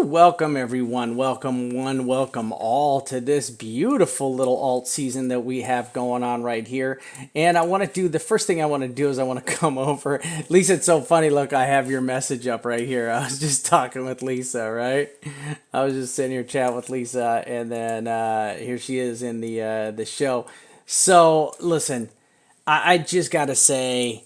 Welcome everyone, welcome one, welcome all to this beautiful little alt season that we have going on right here. And I want to do, the first thing I want to do is I want to come over. Lisa, it's so funny, look, I have your message up right here. I was just talking with Lisa, right? I was just sitting here chatting with Lisa, and then here she is in the show. So listen, I just got to say,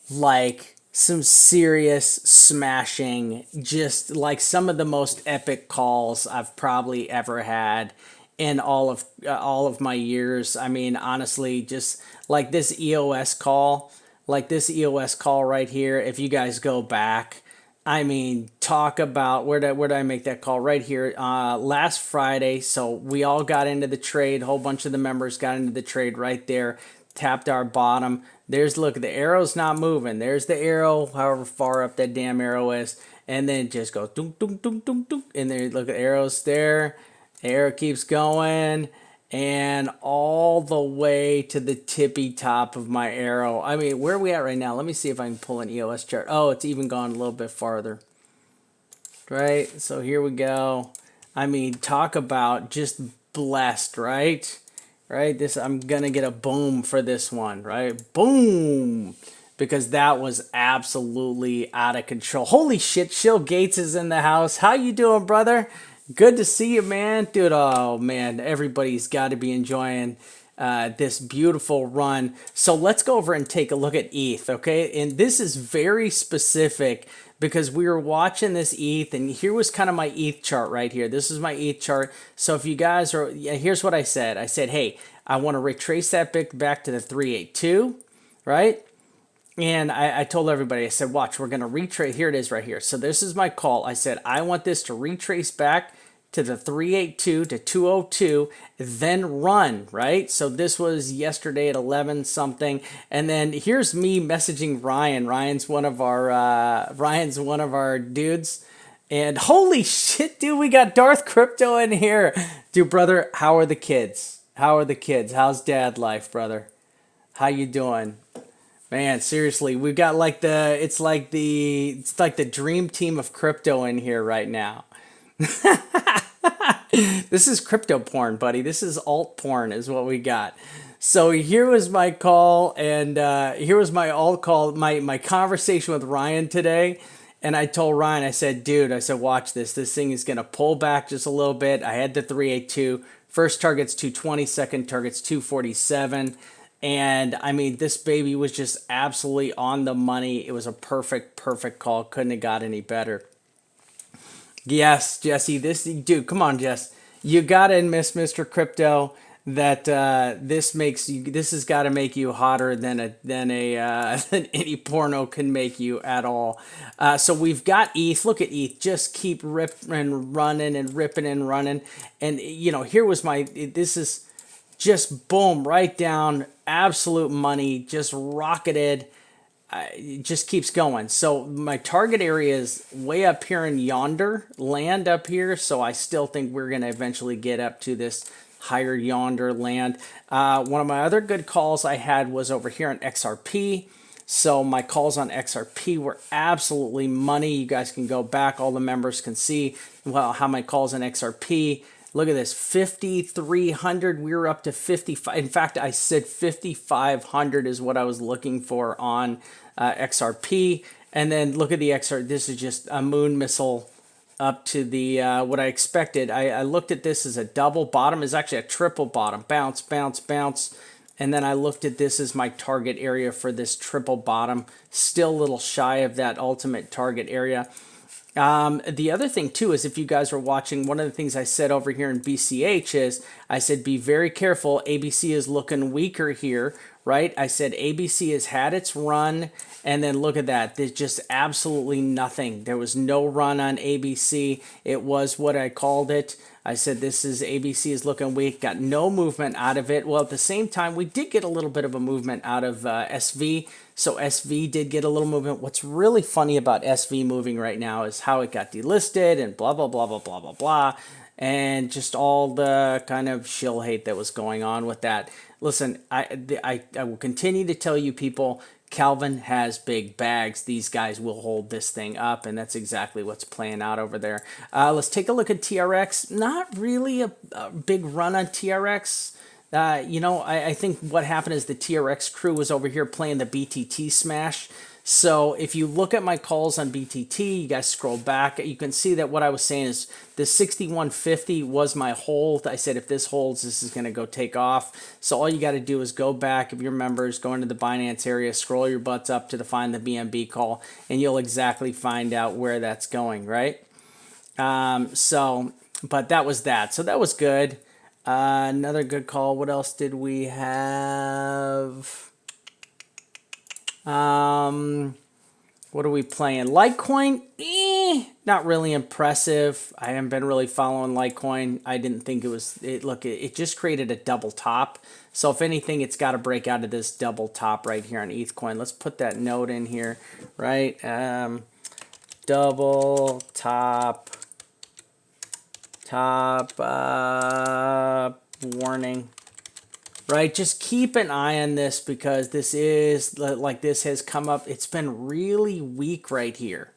like, some serious smashing, just like some of the most epic calls I've probably ever had in all of my years. I mean, honestly, just like this EOS call, right here. If you guys go back, I mean, talk about where did I make that call right here last Friday. So we all got into the trade. A whole bunch of the members got into the trade right there. Tapped our bottom. There's, look, the arrow's not moving. There's the arrow, however far up that damn arrow is, and then it just goes dunk, dunk, dunk, dunk, dunk, and then look at the arrows there. The arrow keeps going, and all the way to the tippy top of my arrow. I mean, where are we at right now? Let me see if I can pull an EOS chart. Oh, it's even gone a little bit farther. Right? So here we go. I mean, talk about just blessed, right? Right, this, I'm gonna get a boom for this one, right? Boom, because that was absolutely out of control. Holy shit, Chill Gates is in the house. How you doing, brother? Good to see you, man. Dude, oh man, everybody's got to be enjoying this beautiful run. So let's go over and take a look at ETH, okay? And this is very specific because we were watching this ETH, and here was kind of my ETH chart right here. This is my ETH chart. So if you guys are, here's what I said. I said, hey, I want to retrace that back to the 382, right? And I told everybody, I said, watch, we're going to retrace. Here it is right here. So this is my call. I said, I want this to retrace back to the 382 to 202, then run, right? So this was yesterday at 11 something, and then here's me messaging Ryan. Ryan's one of our dudes, and holy shit, dude, we got Darth Crypto in here, dude, brother. How are the kids? How are the kids? How's dad life, brother? How you doing? Man, seriously, we've got like it's like the dream team of crypto in here right now. This is crypto porn, buddy. This is alt porn is what we got. So here was my call, and here was my alt call, my conversation with Ryan today. And I told Ryan, I said, dude, I said, watch this. This thing is going to pull back just a little bit. I had the 382. First target's 220, second target's 247. And I mean, this baby was just absolutely on the money. It was a perfect call. Couldn't have got any better. Yes, Jesse, this dude, come on, Jess. You gotta admit, Mr. Crypto, that this has got to make you hotter than than any porno can make you at all. So we've got ETH. Look at ETH. Just keep ripping and running and ripping and running. And you know, here was this is just boom, right down, absolute money, just rocketed. It just keeps going. So my target area is way up here in yonder land up here. So I still think we're going to eventually get up to this higher yonder land. One of my other good calls I had was over here on XRP. So my calls on XRP were absolutely money. You guys can go back. All the members can see, well, how my calls on XRP. Look at this, 5,300. We were up to 55. In fact, I said 5,500 is what I was looking for on XRP. And then look at the XR. This is just a moon missile up to the what I expected. I looked at this as a double bottom. Is actually a triple bottom. Bounce, bounce, bounce. And then I looked at this as my target area for this triple bottom. Still a little shy of that ultimate target area. The other thing too is, if you guys were watching, one of the things I said over here in BCH is I said, be very careful. ABC is looking weaker here, right? I said ABC has had its run, and then look at that. There's just absolutely nothing. There was no run on ABC. It was what I called it. I said, this is ABC is looking weak, got no movement out of it. Well, at the same time, we did get a little bit of a movement out of SV. So SV did get a little movement. What's really funny about SV moving right now is how it got delisted and blah, blah, blah, blah, blah, blah, blah. and just all the kind of shill hate that was going on with that. Listen, I will continue to tell you people, Calvin has big bags. These guys will hold this thing up, and that's exactly what's playing out over there. Let's take a look at TRX. Not really a big run on TRX. I think what happened is the TRX crew was over here playing the BTT smash. So if you look at my calls on BTT, you guys scroll back, you can see that what I was saying is the 6150 was my hold. I said if this holds, this is going to go take off. So all you got to do is go back, if you're members, go into the Binance area, scroll your butts up to find the BNB call, and you'll exactly find out where that's going, right? But that was that. So that was good. Another good call. What else did we have? What are we playing? Litecoin? Not really impressive. I haven't been really following Litecoin. I didn't think it was. It just created a double top. So if anything, it's got to break out of this double top right here on ETH coin. Let's put that note in here, right? Double top. Warning, right? Just keep an eye on this because this has come up. It's been really weak right here.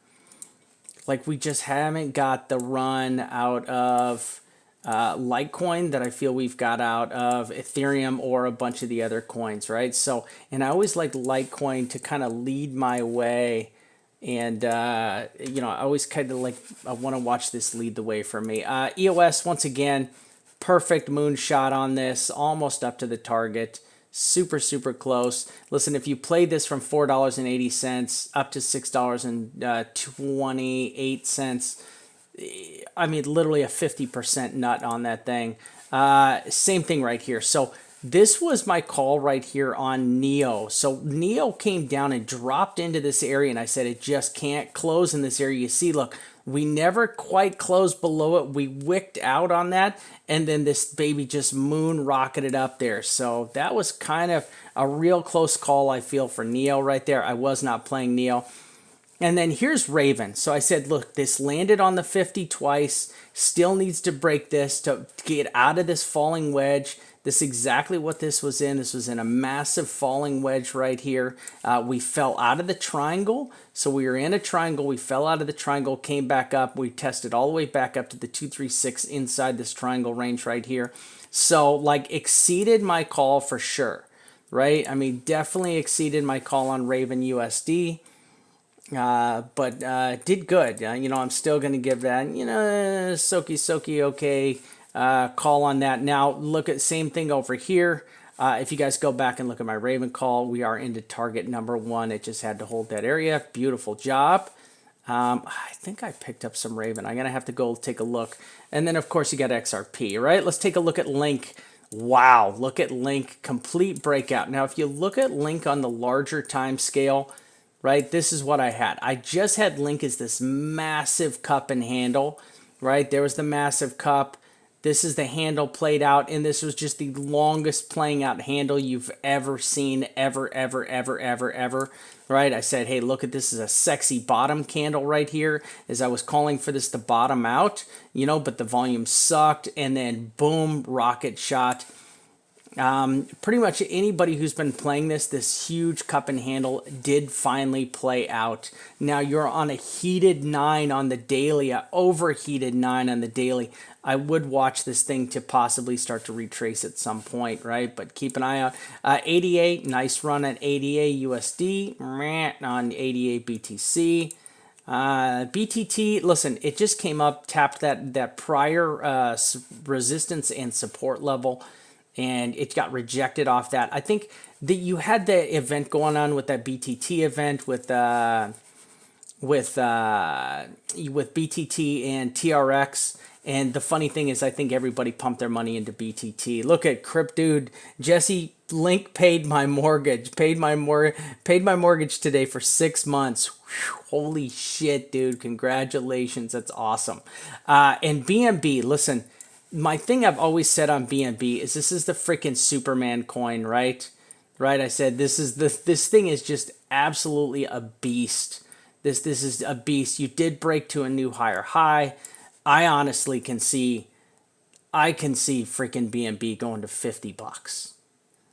Like we just haven't got the run out of Litecoin that I feel we've got out of Ethereum or a bunch of the other coins, right? So, and I always like Litecoin to kind of lead my way. And, I always kind of I want to watch this lead the way for me. EOS, once again, perfect moonshot on this, almost up to the target. Super, super close. Listen, if you play this from $4.80 up to $6.28, I mean, literally a 50% nut on that thing. Same thing right here. So this was my call right here on NEO. So NEO came down and dropped into this area, and I said it just can't close in this area. You see, look, we never quite closed below it. We wicked out on that, and then this baby just moon rocketed up there. So that was kind of a real close call, I feel, for NEO right there. I was not playing NEO. And then here's Raven. So I said, look, this landed on the 50 twice, still needs to break this to get out of this falling wedge. This is exactly what this was in. This was in a massive falling wedge right here. We fell out of the triangle. So we were in a triangle. We fell out of the triangle, came back up. We tested all the way back up to the 236 inside this triangle range right here. So like exceeded my call for sure, right? I mean, definitely exceeded my call on Raven USD. But did good. I'm still going to give that, soaky, okay, call on that. Now, look at same thing over here. If you guys go back and look at my Raven call, we are into target number 1. It just had to hold that area. Beautiful job. I think I picked up some Raven. I'm going to have to go take a look. And then, of course, you got XRP, right? Let's take a look at Link. Wow, look at Link. Complete breakout. Now, if you look at Link on the larger time scale, right, this is what I had. I just had Link as this massive cup and handle, right? There was the massive cup. This is the handle played out, and this was just the longest playing out handle you've ever seen, ever, right? I said, hey, look at this is a sexy bottom candle right here, as I was calling for this to bottom out, but the volume sucked, and then boom, rocket shot. Pretty much anybody who's been playing this huge cup and handle did finally play out. Now you're on a heated 9 on the daily, a overheated 9 on the daily. I would watch this thing to possibly start to retrace at some point, right? But keep an eye out. ADA, nice run at ADA USD, on ADA BTC. BTT, listen, it just came up, tapped that prior resistance and support level, and it got rejected off that. I think that you had the event going on with that BTT event with BTT and TRX. And the funny thing is, I think everybody pumped their money into BTT. Look at Crypt Dude, Jesse. Link paid my mortgage. Paid my mortgage today for 6 months. Whew, holy shit, dude! Congratulations, that's awesome. And BNB, listen. My thing I've always said on BNB is this is the freaking Superman coin, right? Right? I said this thing is just absolutely a beast. This is a beast. You did break to a new higher high. I honestly can see I can see freaking BNB going to 50 bucks.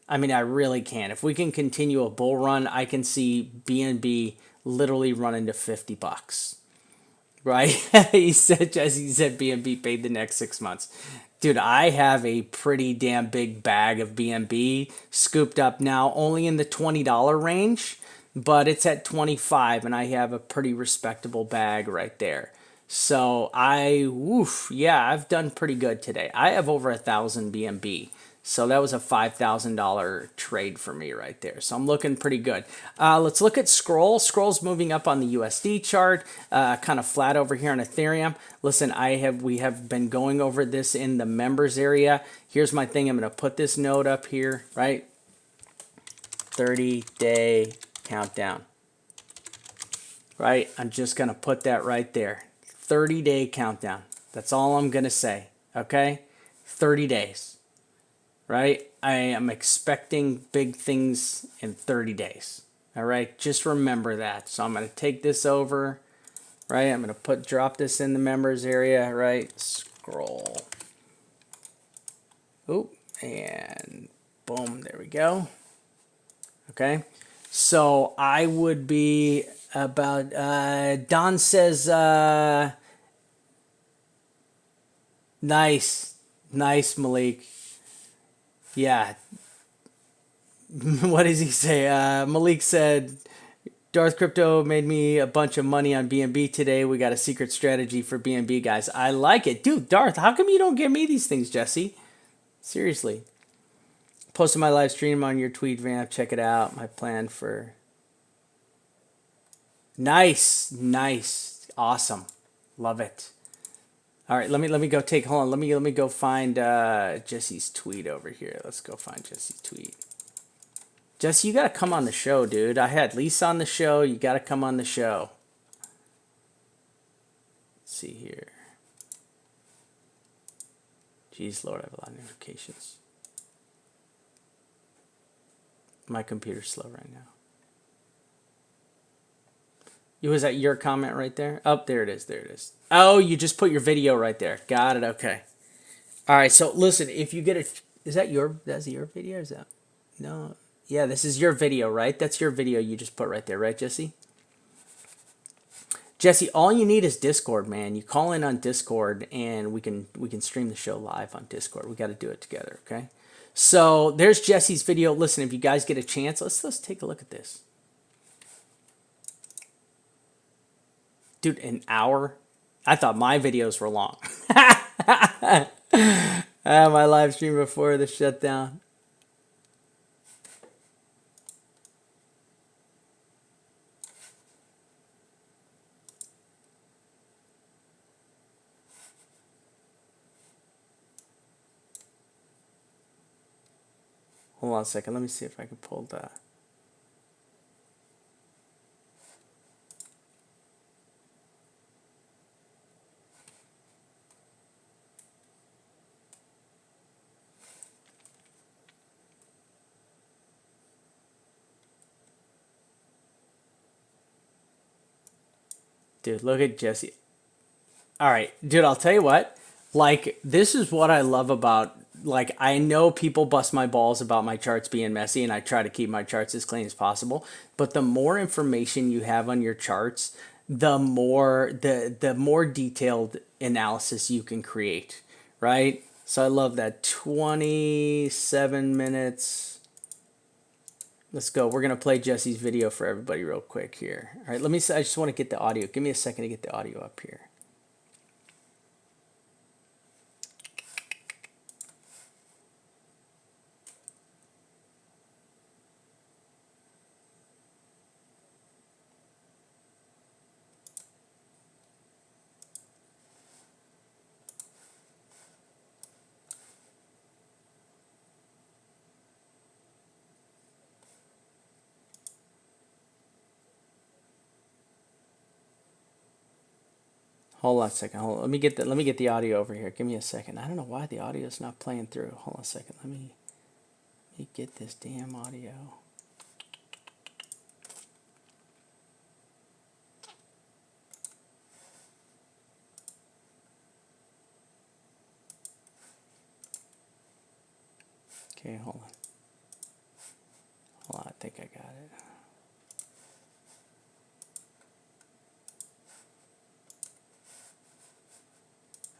I mean, I really can. If we can continue a bull run, I can see BNB literally running to 50 bucks. Right? He said, Jesse said BNB paid the next 6 months. Dude, I have a pretty damn big bag of BNB scooped up now, only in the $20 range, but it's at 25 and I have a pretty respectable bag right there. So yeah, I've done pretty good today. I have over 1,000 BNB. So that was a $5,000 trade for me right there. So I'm looking pretty good. Let's look at Scroll. Scroll's moving up on the USD chart, kind of flat over here on Ethereum. Listen, we have been going over this in the members area. Here's my thing. I'm going to put this node up here, right? 30-day countdown. Right? I'm just going to put that right there. 30-day countdown. That's all I'm going to say. Okay? 30 days. Right? I am expecting big things in 30 days. All right? Just remember that. So I'm going to take this over, right? I'm going to drop this in the members area, right? Scroll. Oop, and boom, there we go. Okay? So I would be about, Don says, nice, Malik. Yeah. What does he say? Malik said, Darth Crypto made me a bunch of money on BNB today. We got a secret strategy for BNB, guys. I like it. Dude, Darth, how come you don't give me these things, Jesse? Seriously. Posted my live stream on your tweet, VAMP. Check it out. My plan for... Nice. Awesome. Love it. All right, let me go take. Hold on, let me go find Jesse's tweet over here. Let's go find Jesse's tweet. Jesse, you gotta come on the show, dude. I had Lisa on the show. You gotta come on the show. Let's see here. Jeez, Lord, I have a lot of notifications. My computer's slow right now. Was that your comment right there? Oh, there it is. There it is. Oh, you just put your video right there. Got it. Okay. All right. So listen, if you get a, that's your video? Is that, no? Yeah, this is your video, right? That's your video you just put right there, right, Jesse? Jesse, all you need is Discord, man. You call in on Discord and we can stream the show live on Discord. We got to do it together, okay? So there's Jesse's video. Listen, if you guys get a chance, let's take a look at this. Dude, an hour? I thought my videos were long. My live stream before the shutdown. Hold on a second. Let me see if I can pull that. Dude, look at Jesse. All right, dude, I'll tell you what. Like, this is what I love about, like, I know people bust my balls about my charts being messy, and I try to keep my charts as clean as possible. But the more information you have on your charts, the more detailed analysis you can create, right? So I love that. 27 minutes. Let's go. We're going to play Jesse's video for everybody real quick here. All right, I just want to get the audio. Give me a second to get the audio up here. Hold on a second. Hold on. Let me get the audio over here. Give me a second. I don't know why the audio is not playing through. Hold on a second. Let me get this damn audio. Okay, hold on. Hold on, I think I got it.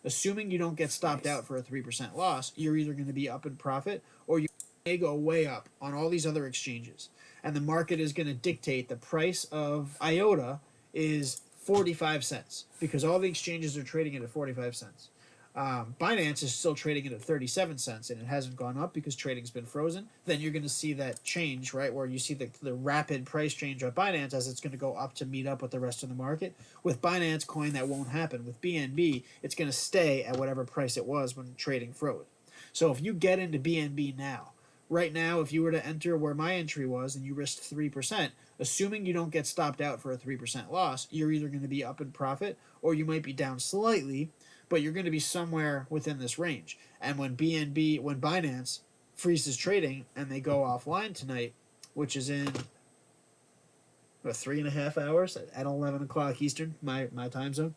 Assuming you don't get stopped out for a 3% loss, you're either going to be up in profit or you may go way up on all these other exchanges. And the market is going to dictate the price of IOTA is 45 cents because all the exchanges are trading it at 45 cents. Binance is still trading it at 37 cents and it hasn't gone up because trading's been frozen. Then you're going to see that change, right, where you see the rapid price change of Binance as it's going to go up to meet up with the rest of the market. With Binance Coin, that won't happen. With BNB, it's going to stay at whatever price it was when trading froze. So if you get into BNB now, right now, if you were to enter where my entry was and you risked 3%, assuming you don't get stopped out for a 3% loss, you're either going to be up in profit or you might be down slightly, but you're going to be somewhere within this range. And when Binance freezes trading and they go offline tonight, which is in 3.5 hours at 11 o'clock Eastern, my time zone.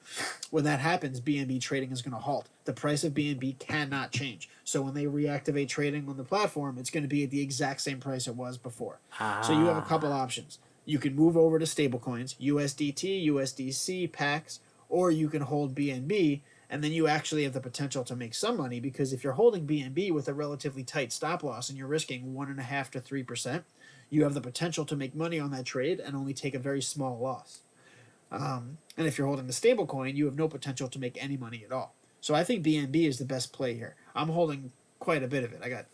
When that happens, BNB trading is going to halt. The price of BNB cannot change. So when they reactivate trading on the platform, it's going to be at the exact same price it was before. So you have a couple options. You can move over to stablecoins, USDT, USDC, PAX, or you can hold BNB, and then you actually have the potential to make some money because if you're holding BNB with a relatively tight stop loss and you're risking 1.5 to 3%, you have the potential to make money on that trade and only take a very small loss. And if you're holding the stable coin, you have no potential to make any money at all. So I think BNB is the best play here. I'm holding quite a bit of it. I got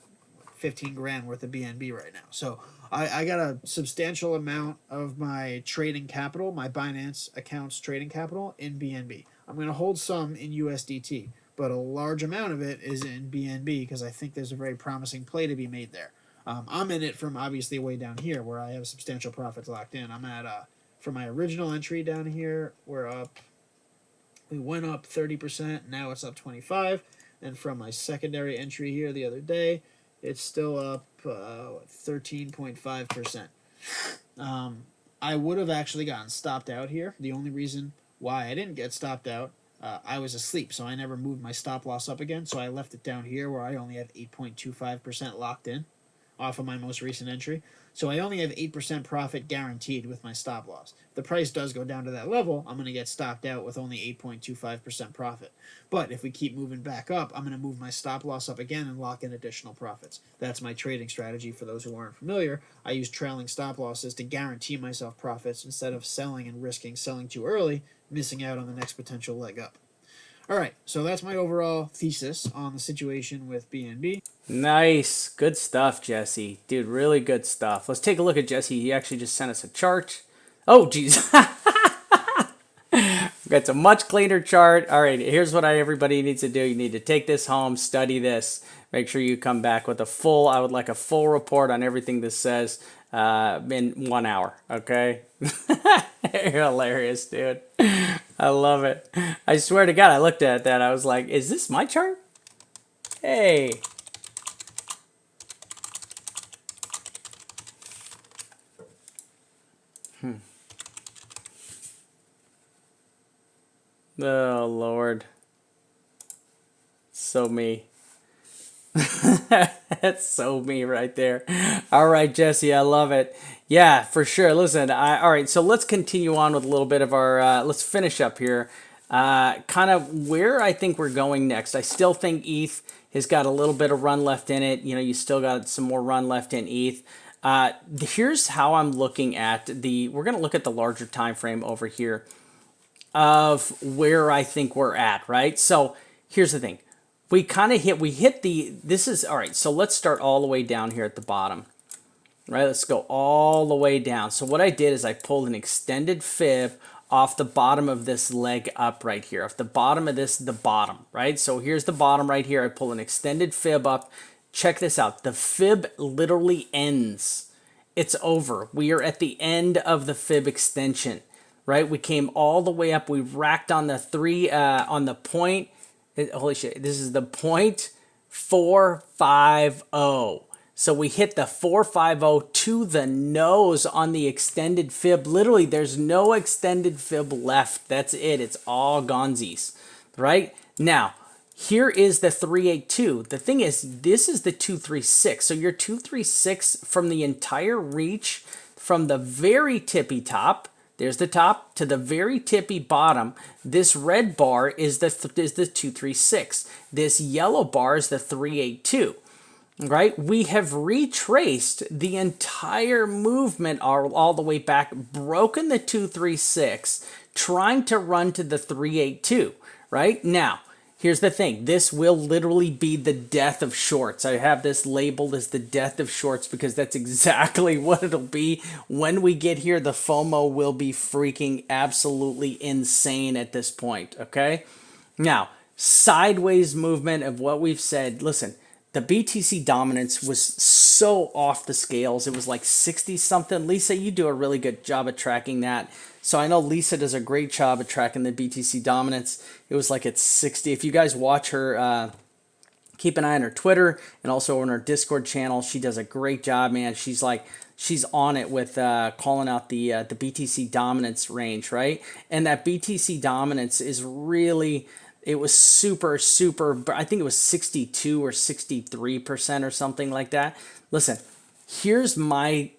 15 grand worth of BNB right now. So I got a substantial amount of my trading capital, my Binance accounts trading capital in BNB. I'm going to hold some in USDT, but a large amount of it is in BNB because I think there's a very promising play to be made there. I'm in it from obviously way down here where I have substantial profits locked in. I'm at, for my original entry down here, we went up 30%, now it's up 25%. And from my secondary entry here the other day, it's still up 13.5%. I would have actually gotten stopped out here. The only reason why I didn't get stopped out, I was asleep, so I never moved my stop loss up again, so I left it down here where I only have 8.25% locked in off of my most recent entry. So I only have 8% profit guaranteed with my stop loss. If the price does go down to that level, I'm going to get stopped out with only 8.25% profit. But if we keep moving back up, I'm going to move my stop loss up again and lock in additional profits. That's my trading strategy for those who aren't familiar. I use trailing stop losses to guarantee myself profits instead of selling and risking selling too early, missing out on the next potential leg up. All right, so that's my overall thesis on the situation with BNB. Nice. Good stuff, Jesse. Dude, really good stuff. Let's take a look at Jesse. He actually just sent us a chart. Oh, geez. That's a much cleaner chart. All right, here's what everybody needs to do. You need to take this home, study this. Make sure you come back with I would like a full report on everything this says in 1 hour, okay? You're hilarious, dude. I love it. I swear to God, I looked at that. I was like, is this my chart? Hey. Oh, Lord. So me. That's so me right there. All right, Jesse, I love it. Yeah, for sure. Listen, all right, so let's continue on with a little bit of our, let's finish up here. Kind of where I think we're going next. I still think ETH has got a little bit of run left in it. You know, you still got some more run left in ETH. Here's how I'm looking at we're going to look at the larger time frame over here of where I think we're at, right? So here's the thing. We hit this is, all right, so let's start all the way down here at the bottom, right? Let's go all the way down. So what I did is I pulled an extended fib off the bottom of this leg up right here, off the bottom of the bottom, right? So here's the bottom right here. I pull an extended fib up. Check this out. The fib literally ends. It's over. We are at the end of the fib extension, right? We came all the way up. We racked on the on the point. Holy shit, this is the 0.450. So we hit the 450 to the nose on the extended fib. Literally, there's no extended fib left. That's it. It's all gonzies, right? Now, Here is the 382. The thing is, this is the 236. So your 236 from the entire reach from the very tippy top, there's the top, to the very tippy bottom. This red bar is the 236. This yellow bar is the 382. Right? We have retraced the entire movement all the way back, broken the 236, trying to run to the 382. Right? Now, here's the thing. This will literally be the death of shorts. I have this labeled as the death of shorts because that's exactly what it'll be. When we get here, the FOMO will be freaking absolutely insane at this point. Okay? Now, sideways movement of what we've said. Listen, the BTC dominance was so off the scales. It was like 60 something. Lisa, you do a really good job at tracking that. So I know Lisa does a great job at tracking the BTC dominance. It was like at 60. If you guys watch her, keep an eye on her Twitter and also on her Discord channel. She does a great job, man. She's on it with calling out the BTC dominance range, right? And that BTC dominance is really, it was super, I think it was 62 or 63% or something like that. Listen, here's my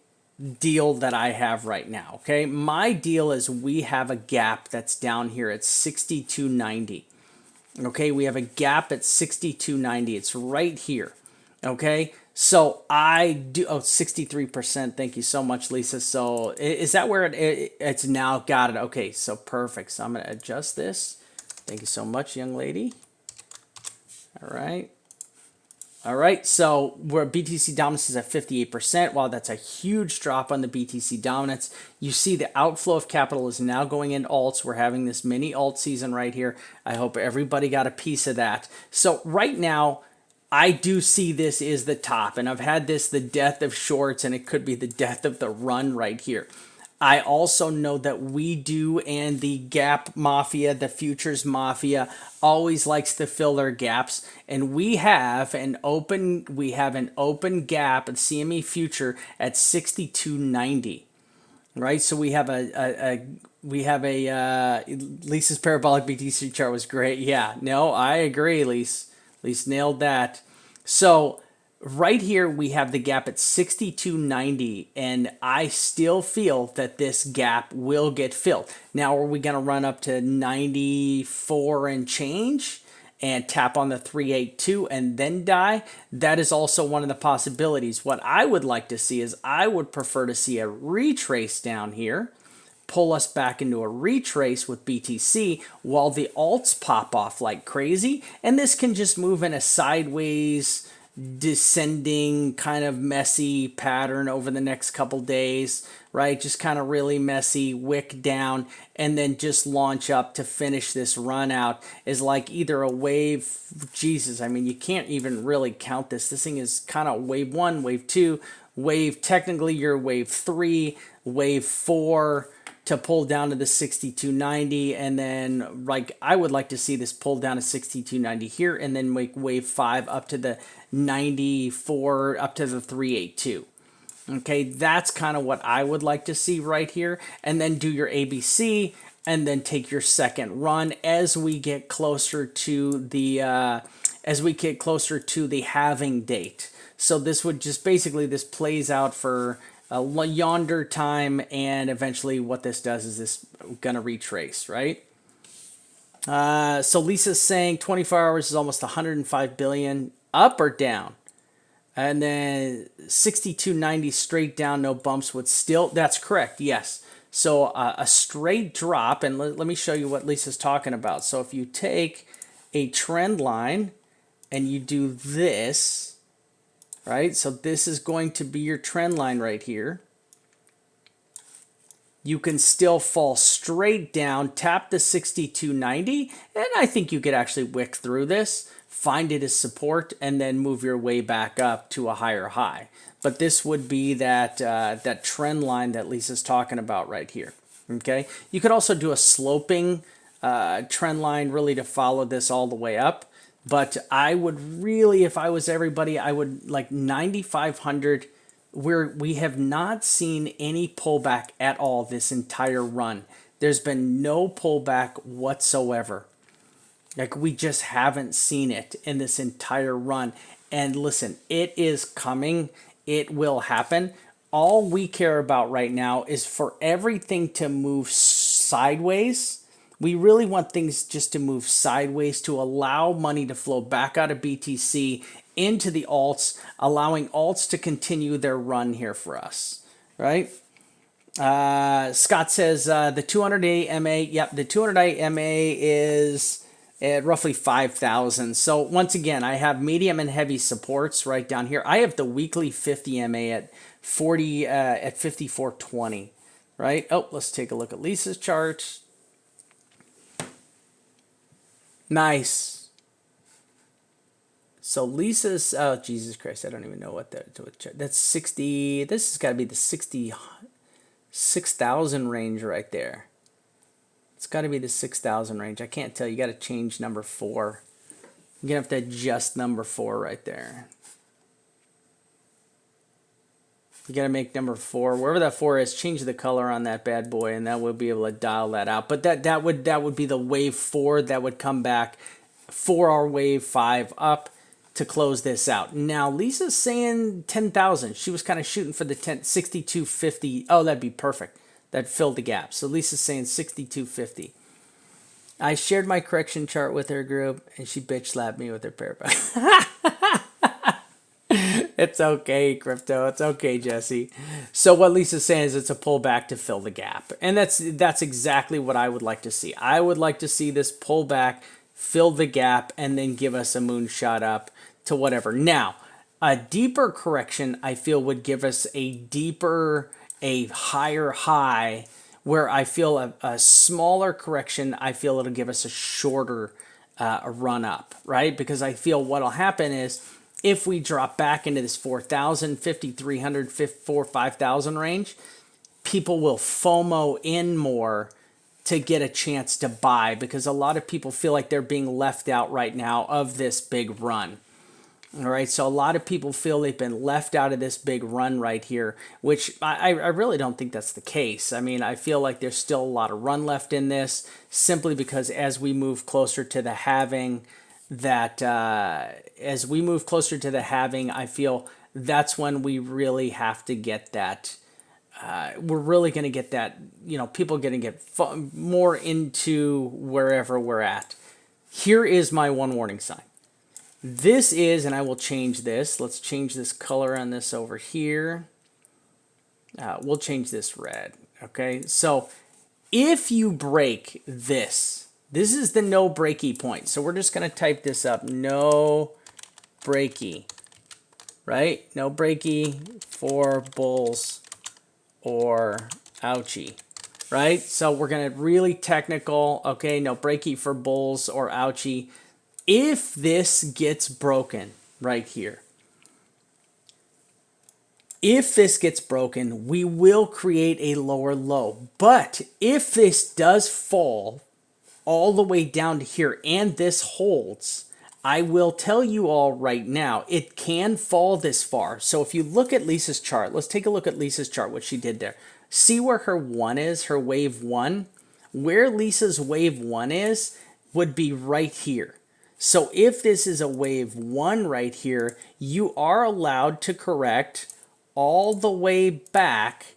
deal that I have right now, okay? My deal is we have a gap that's down here at 62.90. Okay, we have a gap at 62.90. It's right here. Okay, so I do, 63%. Thank you so much, Lisa. So is that where it's now? Got it. Okay, so perfect. So I'm going to adjust this. Thank you so much, young lady. All right. All right, so where BTC dominance is at 58%, while that's a huge drop on the BTC dominance, you see the outflow of capital is now going into alts. We're having this mini alt season right here. I hope everybody got a piece of that. So right now, I do see this is the top, and I've had this the death of shorts, and it could be the death of the run right here. I also know that we do, and the gap mafia, the futures mafia, always likes to fill their gaps, and we have an open gap at CME future at 62.90. Right, so we have Lisa's parabolic BTC chart was great. Yeah, no, I agree, Lisa. Lisa nailed that. So right here, we have the gap at 62.90, and I still feel that this gap will get filled. Now, are we going to run up to 94 and change and tap on the 382 and then die? That is also one of the possibilities. What I would like to see is I would prefer to see a retrace down here, pull us back into a retrace with BTC while the alts pop off like crazy, and this can just move in a sideways descending kind of messy pattern over the next couple days, right? Just kind of really messy, wick down, and then just launch up to finish this run out is like either a wave, Jesus, I mean, you can't even really count this. This thing is kind of wave 1, wave 2, technically you're wave 3, wave 4, to pull down to the 62.90, and then like I would like to see this pull down to 62.90 here, and then make wave 5 up to the 94, up to the 382. Okay, that's kind of what I would like to see right here, and then do your ABC, and then take your second run as we get closer to the halving date. So this would just basically, this plays out for yonder time, and eventually what this does is this gonna retrace, right? So Lisa's saying 24 hours is almost 105 billion, up or down? And then 62.90 straight down, no bumps would still, that's correct, yes. So a straight drop, and let me show you what Lisa's talking about. So if you take a trend line and you do this, right? So this is going to be your trend line right here. You can still fall straight down, tap the 62.90, and I think you could actually wick through this, find it as support, and then move your way back up to a higher high. But this would be that that trend line that Lisa's talking about right here. Okay, you could also do a sloping trend line really to follow this all the way up. But I would really, if I was everybody, I would like 9,500, where we have not seen any pullback at all this entire run. There's been no pullback whatsoever. Like, we just haven't seen it in this entire run. And listen, it is coming. It will happen. All we care about right now is for everything to move sideways. We really want things just to move sideways to allow money to flow back out of BTC into the alts, allowing alts to continue their run here for us, right? Scott says the 200-day MA. Yep, the 200-day MA is at roughly 5,000. So once again, I have medium and heavy supports right down here. I have the weekly 50 MA at 40 at 54.20. Right. Oh, let's take a look at Lisa's chart. Nice. So Lisa's, oh Jesus Christ, I don't even know what that's 60. This has got to be the 6,000 range right there. It's got to be the 6,000 range. I can't tell. You got to change number 4. You're gonna have to adjust number 4 right there. You got to make number 4, wherever that 4 is, change the color on that bad boy, and that will be able to dial that out. But that would be the wave 4 that would come back for our wave 5 up to close this out. Now Lisa's saying 10,000. She was kind of shooting for the 6250. Oh, that'd be perfect. That filled the gap. So Lisa's saying 6250. I shared my correction chart with her group, and she bitch slapped me with her pair. It's okay, crypto. It's okay, Jesse. So what Lisa's saying is it's a pullback to fill the gap. And that's exactly what I would like to see. I would like to see this pullback, fill the gap, and then give us a moonshot up to whatever. Now, a deeper correction, I feel, would give us a higher high, where I feel a smaller correction, I feel it'll give us a shorter run up, right? Because I feel what'll happen is, if we drop back into this 4,000, 5,300, 5,000 range, people will FOMO in more to get a chance to buy, because a lot of people feel like they're being left out right now of this big run. All right, so a lot of people feel they've been left out of this big run right here, which I really don't think that's the case. I mean, I feel like there's still a lot of run left in this, simply because as we move closer to the halving, I feel that's when we really have to get that. We're really going to get that, people are going to get more into wherever we're at. Here is my one warning sign. This is, and I will change this. Let's change this color on this over here. We'll change this red. Okay, so if you break this, this is the no breaky point. So we're just going to type this up. No breaky, right? No breaky for bulls or ouchie, right? So we're going to really technical. Okay, no breaky for bulls or ouchie. If this gets broken right here, if this gets broken, we will create a lower low. But if this does fall all the way down to here and this holds, I will tell you all right now, it can fall this far. So if you look at Lisa's chart, let's take a look at Lisa's chart, what she did there. See where her 1 is, her wave 1? Where Lisa's wave 1 is would be right here. So if this is a wave 1 right here, you are allowed to correct all the way back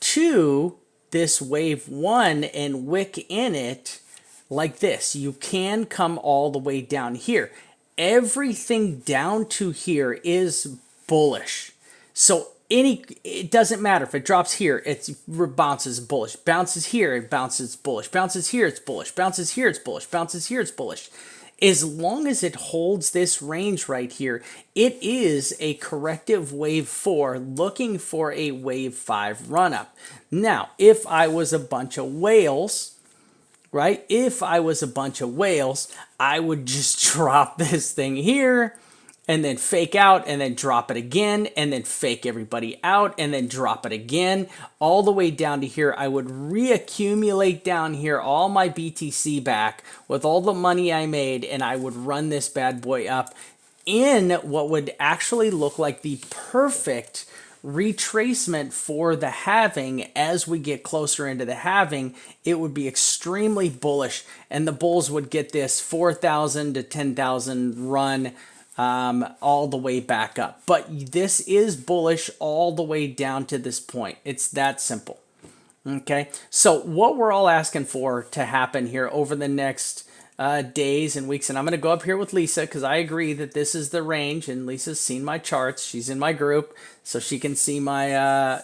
to this wave 1 and wick in it like this. You can come all the way down here. Everything down to here is bullish. So it doesn't matter if it drops here, it bounces bullish. Bounces here, it bounces bullish. Bounces here, it's bullish. Bounces here, it's bullish. Bounces here, it's bullish. As long as it holds this range right here, it is a corrective wave 4 looking for a wave 5 run up. Now, if I was a bunch of whales, right? If I was a bunch of whales, I would just drop this thing here and then fake out and then drop it again and then fake everybody out and then drop it again all the way down to here. I would reaccumulate down here all my BTC back with all the money I made, and I would run this bad boy up in what would actually look like the perfect retracement for the halving, as we get closer into the halving, it would be extremely bullish, and the bulls would get this 4,000 to 10,000 run all the way back up. But this is bullish all the way down to this point. It's that simple. Okay, so what we're all asking for to happen here over the next days and weeks, and I'm going to go up here with Lisa because I agree that this is the range, and Lisa's seen my charts. She's in my group, so she can see my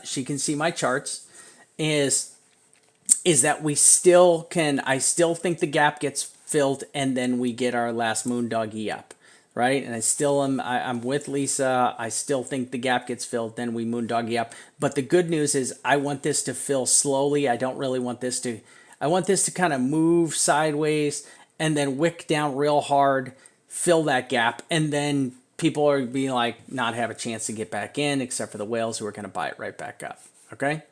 charts. Is that we still can? I still think the gap gets filled, and then we get our last moondoggy up. Right, and I still am. I'm with Lisa. I still think the gap gets filled. Then we moondoggy up. But the good news is, I want this to fill slowly. I don't really want this to. I want this to kind of move sideways and then wick down real hard, fill that gap, and then people are being like not have a chance to get back in, except for the whales who are going to buy it right back up. Okay.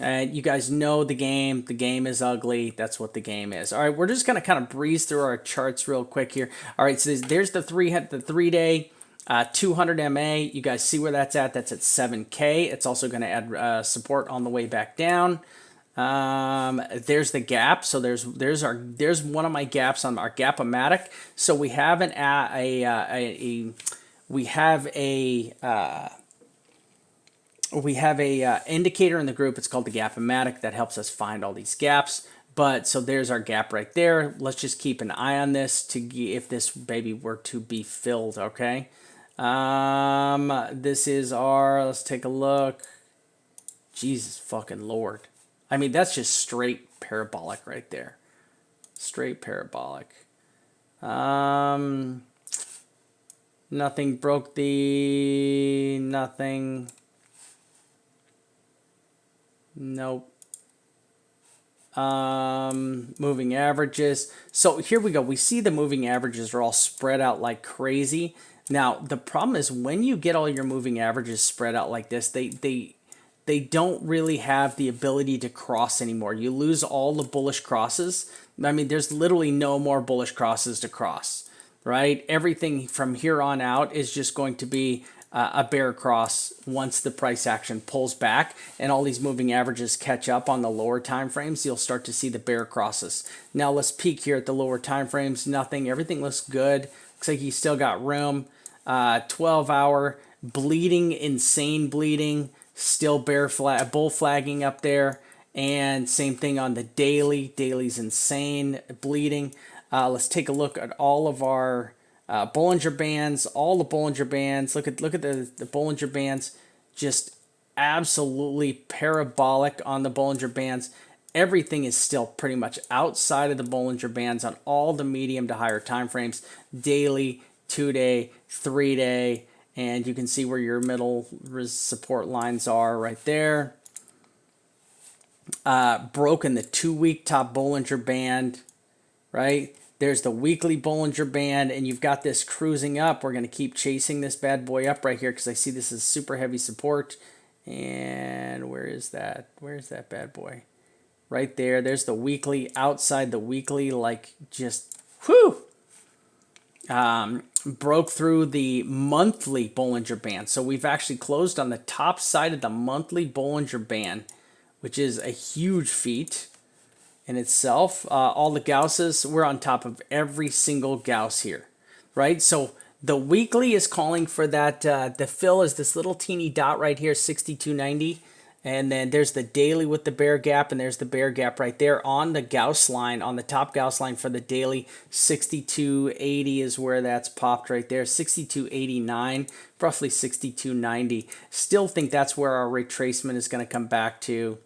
And you guys know the game. The game is ugly. That's what the game is. All right, we're just going to kind of breeze through our charts real quick here. All right, so there's the 3-day 200 MA. You guys see where that's at? That's at 7K. It's also going to add support on the way back down. There's the gap. So there's one of my gaps on our gap-o-matic. So we have we have a indicator in the group. It's called the gap-o-matic that helps us find all these gaps. But so there's our gap right there. Let's just keep an eye on this to if this baby were to be filled. Okay. This is our. Let's take a look. Jesus fucking Lord. I mean, that's just straight parabolic right there. Straight parabolic. Nothing broke the nothing. Nope. Moving averages. So here we go. We see the moving averages are all spread out like crazy. Now, the problem is when you get all your moving averages spread out like this, they don't really have the ability to cross anymore. You lose all the bullish crosses. I mean, there's literally no more bullish crosses to cross, right? Everything from here on out is just going to be a bear cross once the price action pulls back and all these moving averages catch up on the lower time frames. You'll start to see the bear crosses. Now let's peek here at the lower time frames. Nothing. Everything looks good. Looks like you still got room. 12-hour bleeding, insane bleeding. Still bull flagging up there. And same thing on the daily. Daily's insane bleeding. Let's take a look at all of our Bollinger Bands, all the Bollinger Bands. Look at the Bollinger Bands, just absolutely parabolic on the Bollinger Bands. Everything is still pretty much outside of the Bollinger Bands on all the medium to higher time frames, daily, 2-day, 3-day, and you can see where your middle support lines are right there. Broken the 2-week top Bollinger Band, right? There's the weekly Bollinger Band, and you've got this cruising up. We're going to keep chasing this bad boy up right here because I see this is super heavy support. And where is that? Where's that bad boy? Right there. There's the weekly. Outside the weekly, like just, whew! Broke through the monthly Bollinger Band. So we've actually closed on the top side of the monthly Bollinger Band, which is a huge feat in itself. All the Gausses, we're on top of every single Gauss here, right? So the weekly is calling for that. The fill is this little teeny dot right here, 6290. And then there's the daily with the bear gap, and there's the bear gap right there on the Gauss line, on the top Gauss line for the daily. 6280 is where that's popped right there. 6289, roughly 6290. Still think that's where our retracement is going to come back to.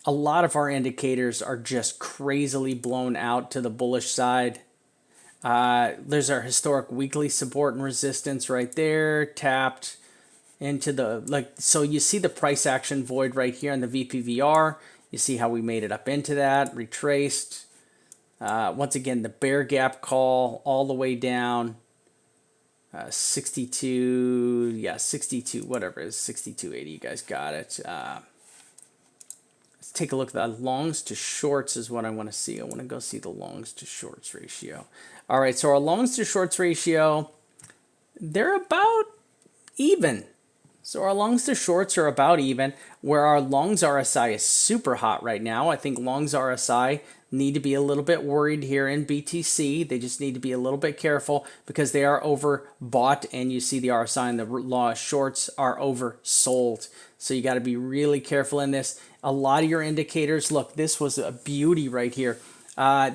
A lot of our indicators are just crazily blown out to the bullish side. There's our historic weekly support and resistance right there, tapped into the, so you see the price action void right here on the VPVR. You see how we made it up into that, retraced. Once again, the bear gap call all the way down. 62, yeah, 62, whatever it is, 6280, you guys got it. Let's take a look at the longs to shorts is what I want to see. I want to go see the longs to shorts ratio. All right, so our longs to shorts ratio, they're about even. So our longs to shorts are about even, where our longs RSI is super hot right now. I think longs RSI need to be a little bit worried here in BTC. They just need to be a little bit careful because they are overbought, and you see the RSI and the shorts are oversold. So you got to be really careful in this. A lot of your indicators, look, this was a beauty right here.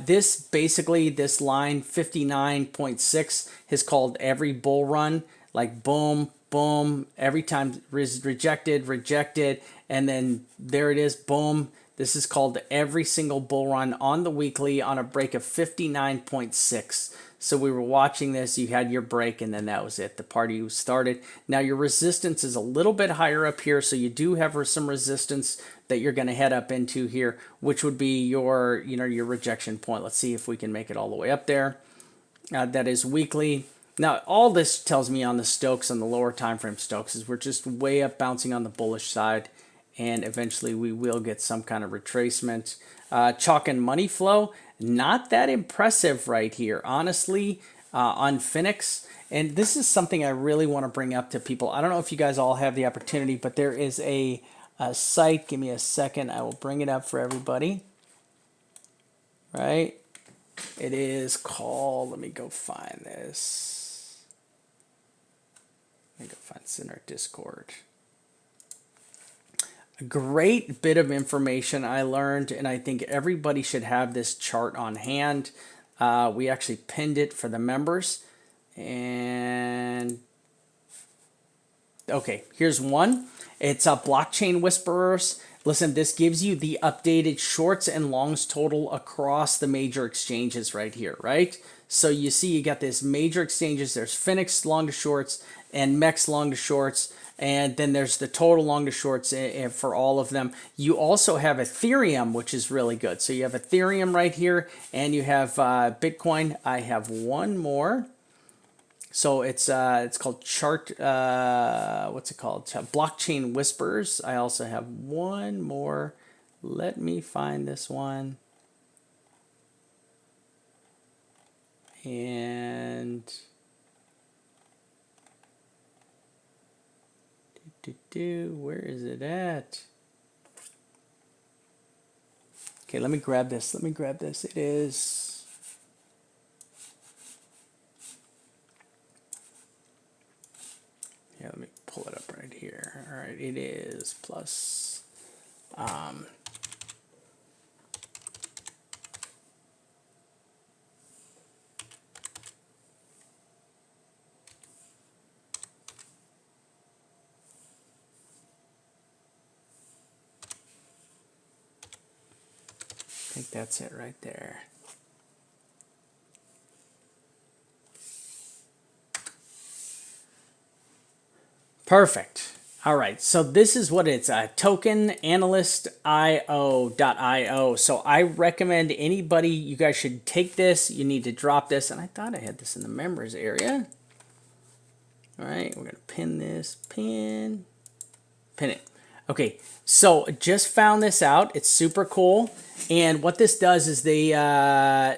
This basically, this line 59.6 is called every bull run, like boom, boom, every time rejected, rejected, and then there it is, boom. This is called every single bull run on the weekly on a break of 59.6. So we were watching this, you had your break, and then that was it. The party started. Now your resistance is a little bit higher up here, so you do have some resistance that you're going to head up into here, which would be your, your rejection point. Let's see if we can make it all the way up there. That is weekly. Now, all this tells me on the Stokes, on the lower time frame Stokes, is we're just way up bouncing on the bullish side, and eventually we will get some kind of retracement. Chalk and money flow, not that impressive right here, honestly, on Phoenix. And this is something I really want to bring up to people. I don't know if you guys all have the opportunity, but there is a site. Give me a second. I will bring it up for everybody. Right? It is called, let me go find this. Let me go find this in our Discord. A great bit of information I learned, and I think everybody should have this chart on hand. We actually pinned it for the members. And okay, here's one. It's a blockchain whisperers. Listen, this gives you the updated shorts and longs total across the major exchanges right here, right? So you see you got this major exchanges. There's Phoenix long to shorts and MEX long to shorts. And then there's the total long to shorts for all of them. You also have Ethereum, which is really good. So you have Ethereum right here, and you have Bitcoin. I have one more. So it's called chart. What's it called? Blockchain Whispers. I also have one more. Let me find this one. And where is it at? Okay, let me grab this. It is. Yeah, let me pull it up right here. All right, it is plus. I think that's it right there. Perfect. All right, so this is what it's tokenanalyst.io.io. So I recommend anybody, you guys should take this. You need to drop this, and I thought I had this in the members area. All right, we're gonna pin this, pin it. Okay, so just found this out. It's super cool. And what this does is they, no,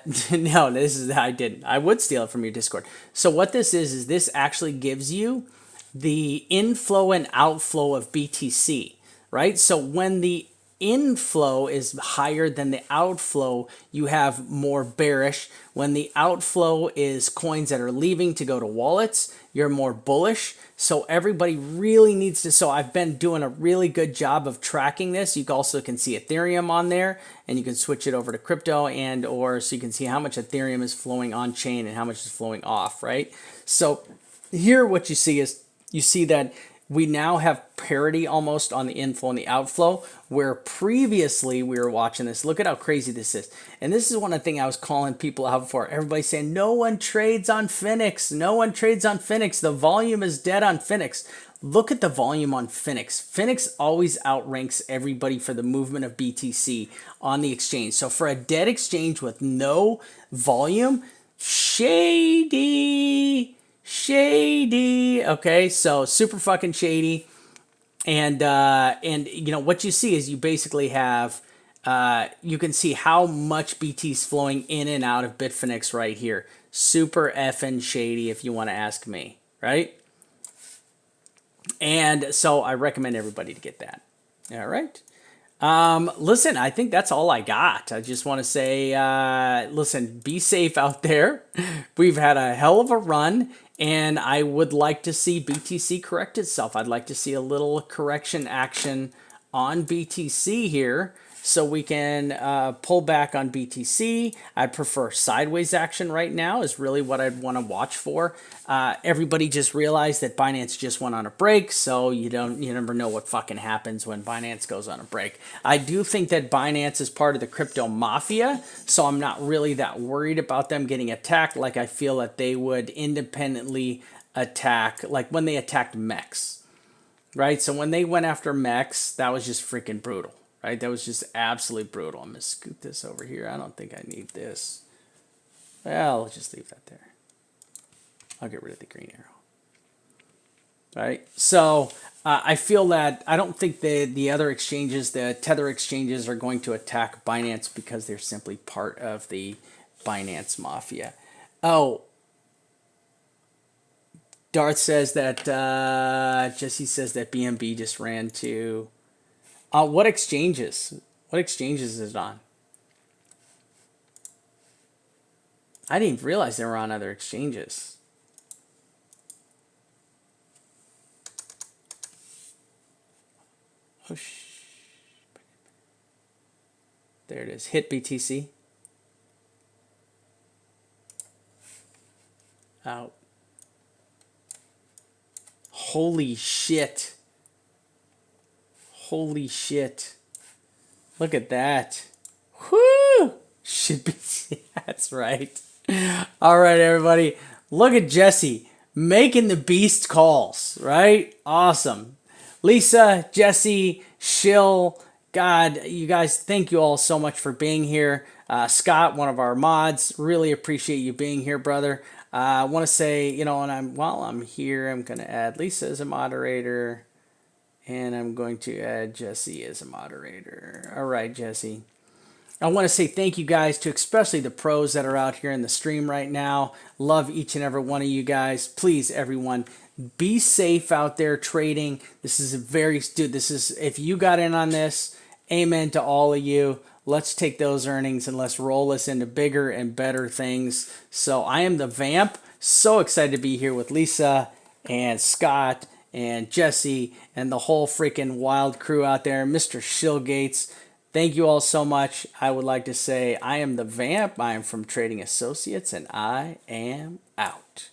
this is, I didn't. I would steal it from your Discord. So what this is this actually gives you the inflow and outflow of BTC, right? So when the inflow is higher than the outflow, you have more bearish. When the outflow is coins that are leaving to go to wallets, you're more bullish. So everybody really needs to, so I've been doing a really good job of tracking this. You also can see Ethereum on there, and you can switch it over to crypto, and or so you can see how much Ethereum is flowing on chain and how much is flowing off, right? So here what you see is, you see that we now have parity almost on the inflow and the outflow, where previously we were watching this. Look at how crazy this is. And this is one of the things I was calling people out for. Everybody's saying, no one trades on Phoenix. No one trades on Phoenix. The volume is dead on Phoenix. Look at the volume on Phoenix. Phoenix always outranks everybody for the movement of BTC on the exchange. So for a dead exchange with no volume, shady. Okay, so super fucking shady. And you know what you see is you basically have you can see how much BT is flowing in and out of Bitfinex right here. Super effing shady, if you want to ask me, right? And so I recommend everybody to get that. All right. Listen, I think that's all I got. I just want to say, listen, be safe out there. We've had a hell of a run, and I would like to see BTC correct itself. I'd like to see a little correction action on BTC here, so we can pull back on BTC. I'd prefer sideways action right now is really what I'd want to watch for. Everybody just realized that Binance just went on a break, so you never know what fucking happens when Binance goes on a break. I do think that Binance is part of the crypto mafia, so I'm not really that worried about them getting attacked like I feel that they would independently attack, like when they attacked MEX, right? So when they went after MEX, that was just freaking brutal. Right, that was just absolutely brutal. I'm going to scoot this over here. I don't think I need this. Well, let's just leave that there. I'll get rid of the green arrow. Right, so I feel that I don't think the other exchanges, the Tether exchanges, are going to attack Binance because they're simply part of the Binance mafia. Oh, Darth says that, Jesse says that BNB just ran to... what exchanges? What exchanges is it on? I didn't even realize they were on other exchanges. Oh, there it is. Hit BTC. Out. Holy shit. Holy shit. Look at that. Whoo! Should be. That's right. All right, everybody. Look at Jesse making the beast calls, right? Awesome. Lisa, Jesse, Shill, God, you guys, thank you all so much for being here. Scott, one of our mods, really appreciate you being here, brother. I want to say, you know, and while I'm here, I'm going to add Lisa as a moderator. And I'm going to add Jesse as a moderator. All right, Jesse. I want to say thank you guys to especially the pros that are out here in the stream right now. Love each and every one of you guys. Please, everyone, be safe out there trading. This is if you got in on this, amen to all of you. Let's take those earnings and let's roll us into bigger and better things. So I am the VAMP. So excited to be here with Lisa and Scott and Jesse and the whole freaking wild crew out there, Mr. Shillgates. Thank you all so much. I would like to say I am the VAMP. I am from Trading Associates, and I am out.